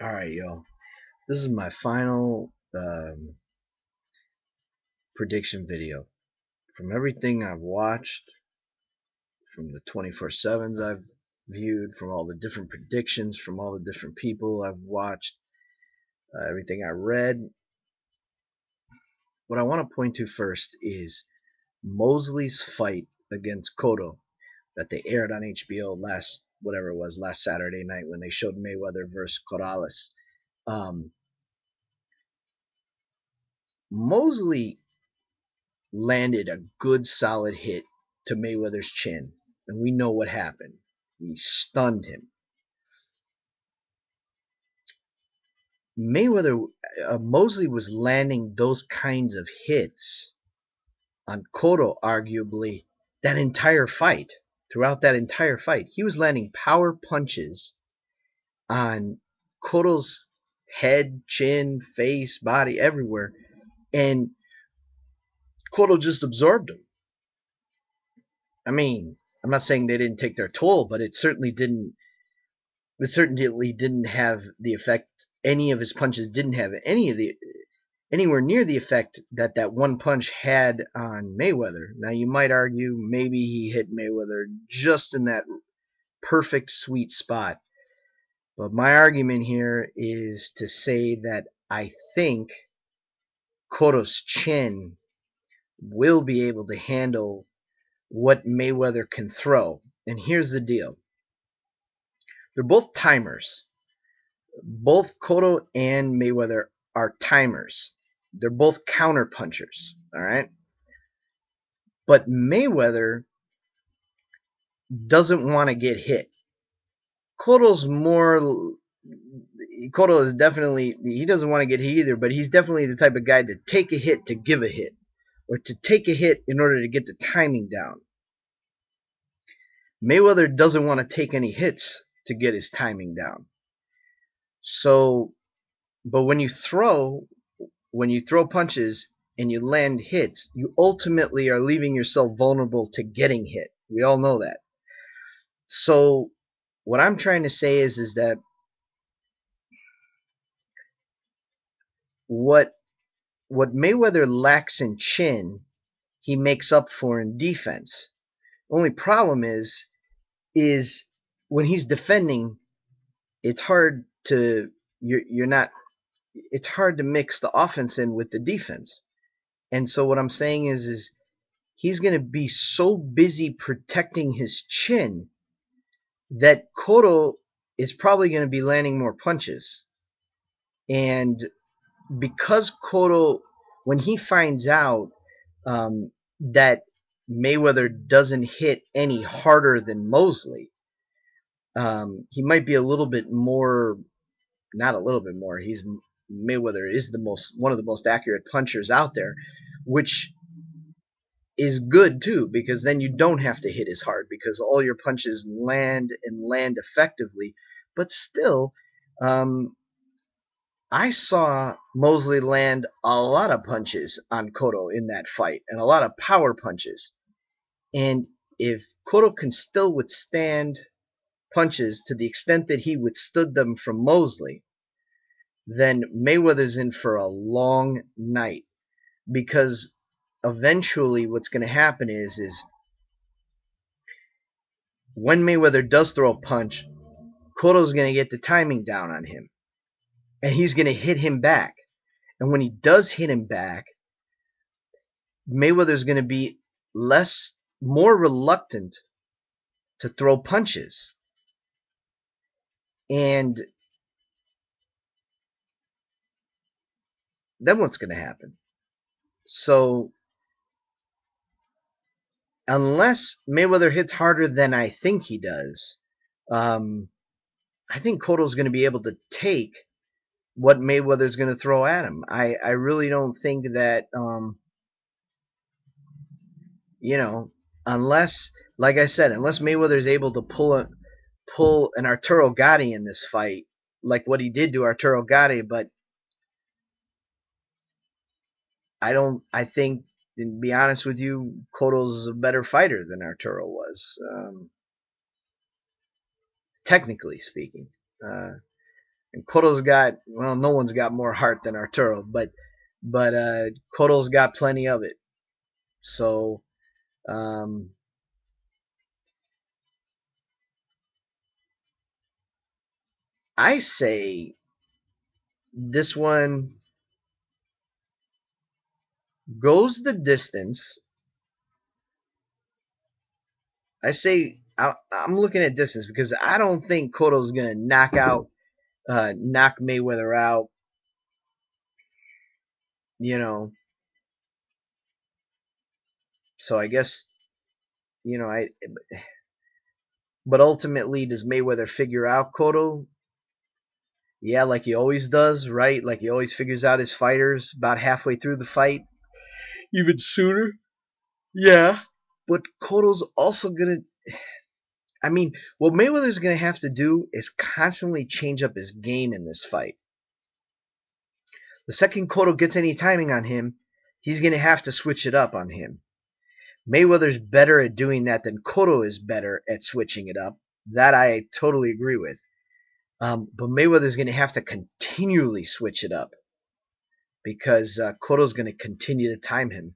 All right, yo. This is my final prediction video. From everything I've watched, from the 24/7s I've viewed, from all the different predictions, from all the different people I've watched, everything I read, what I want to point to first is Mosley's fight against Cotto that they aired on HBO last Saturday night when they showed Mayweather versus Corrales. Mosley landed a good solid hit to Mayweather's chin, and we know what happened. He stunned him. Mosley was landing those kinds of hits on Cotto, arguably, that entire fight. Throughout that entire fight, he was landing power punches on Cotto's head, chin, face, body, everywhere, and Cotto just absorbed them. I mean, I'm not saying they didn't take their toll, but it certainly didn't have the effect. Any of his punches didn't have anywhere near the effect that one punch had on Mayweather. Now you might argue maybe he hit Mayweather just in that perfect sweet spot, but my argument here is to say that I think Cotto's chin will be able to handle what Mayweather can throw. And here's the deal: they're both timers. Both Cotto and Mayweather are timers. They're both counter punchers, all right? But Mayweather doesn't want to get hit. Cotto's more Cotto is definitely, he doesn't want to get hit either, but he's definitely the type of guy to take a hit to give a hit, or to take a hit in order to get the timing down. Mayweather doesn't want to take any hits to get his timing down. So, but when you throw punches and you land hits, you ultimately are leaving yourself vulnerable to getting hit. We all know that. So what I'm trying to say is that what Mayweather lacks in chin, he makes up for in defense. Only problem is when he's defending, it's hard to you're not it's hard to mix the offense in with the defense. And so what I'm saying is he's going to be so busy protecting his chin that Cotto is probably going to be landing more punches. And because Cotto, when he finds out that Mayweather doesn't hit any harder than Mosley, he might be a little bit more, not a little bit more. Mayweather is one of the most accurate punchers out there, which is good too, because then you don't have to hit as hard because all your punches land effectively. But still, I saw Mosley land a lot of punches on Cotto in that fight, and a lot of power punches. And if Cotto can still withstand punches to the extent that he withstood them from Mosley, then Mayweather's in for a long night, because eventually what's going to happen is when Mayweather does throw a punch, Cotto's going to get the timing down on him, and he's going to hit him back. And when he does hit him back, Mayweather's going to be more reluctant to throw punches. And then what's going to happen? So unless Mayweather hits harder than I think he does, I think Cotto's going to be able to take what Mayweather's going to throw at him. I really don't think that, unless, like I said, unless Mayweather's able to pull an Arturo Gatti in this fight, like what he did to Arturo Gatti, but I think, to be honest with you, Cotto's a better fighter than Arturo was, technically speaking. And Cotto's got, well, no one's got more heart than Arturo, but Cotto's got plenty of it. So um, I say this one goes the distance. I say I'm looking at distance because I don't think Cotto's gonna knock Mayweather out. You know, so I guess I. But ultimately, does Mayweather figure out Cotto? Yeah, like he always does, right? Like he always figures out his fighters about halfway through the fight, even sooner. Yeah, but Cotto's also gonna. I mean, what Mayweather's gonna have to do is constantly change up his game in this fight. The second Cotto gets any timing on him, he's gonna have to switch it up on him. Mayweather's better at doing that than Cotto is better at switching it up. That I totally agree with. But Mayweather's going to have to continually switch it up because Cotto's going to continue to time him.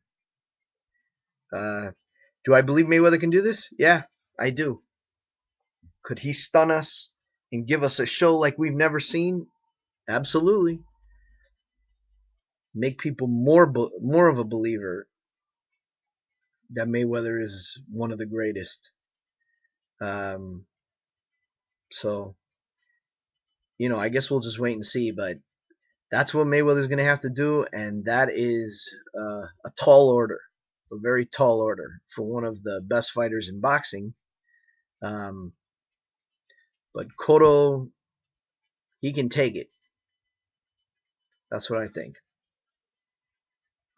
Uh, do I believe Mayweather can do this? Yeah, I do. Could he stun us and give us a show like we've never seen? Absolutely. Make people more of a believer that Mayweather is one of the greatest. Um, so I guess we'll just wait and see. But that's what Mayweather's going to have to do, and that is a tall order, a very tall order for one of the best fighters in boxing. Um, but Cotto, he can take it. That's what I think.